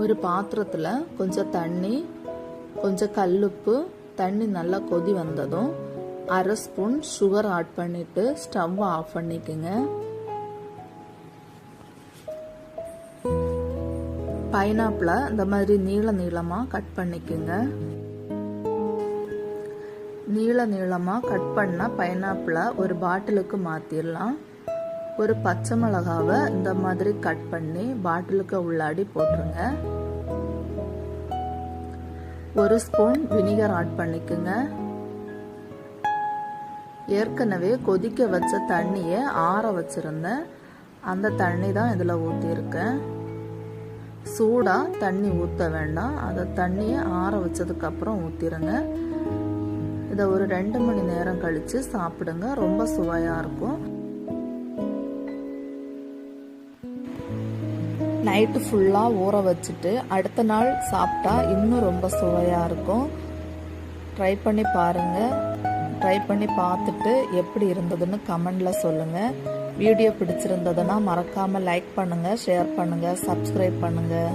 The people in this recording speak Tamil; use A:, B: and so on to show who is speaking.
A: ஒரு பாத்திரத்தில் கொஞ்சம் தண்ணி, கொஞ்சம் கல்லுப்பு, தண்ணி நல்லா கொதி வந்ததும் 1/2 ஸ்பூன் சுகர் ஆட் பண்ணிட்டு ஸ்டவ் ஆஃப் பண்ணிக்கோங்க. பைனாப்பிளை இந்த மாதிரி நீளமாக கட் பண்ணிக்கோங்க. நீளமாக கட் பண்ண பைனாப்பிளை ஒரு பாட்டிலுக்கு மாற்றிடலாம். ஒரு பச்சை மிளகாவை இந்த மாதிரி கட் பண்ணி பாட்டிலுக்கு உள்ளாடி போட்டுருங்க. 1 ஸ்பூன் வினிகர் ஆட் பண்ணிக்கோங்க. ஏற்கனவே கொதிக்க வச்ச தண்ணியை ஆற வச்சிருந்தேன். அந்த தண்ணி தான் இதில் ஊற்றிருக்கேன். சூடாக தண்ணி ஊற்ற வேண்டாம். அந்த தண்ணியை ஆற வச்சதுக்கப்புறம் ஊற்றிடுங்க. இதை ஒரு 2 மணி நேரம் கழித்து சாப்பிடுங்க. ரொம்ப சுவையாக இருக்கும். நைட்டு ஃபுல்லாக ஊற வச்சுட்டு அடுத்த நாள் சாப்பிட்டா இன்னும் ரொம்ப சுவையாக இருக்கும். ட்ரை பண்ணி பாருங்கள். ட்ரை பண்ணி பார்த்துட்டு எப்படி இருந்ததுன்னு கமெண்டில் சொல்லுங்கள். வீடியோ பிடிச்சிருந்ததுன்னா மறக்காமல் லைக் பண்ணுங்கள், ஷேர் பண்ணுங்கள், சப்ஸ்கிரைப் பண்ணுங்கள்.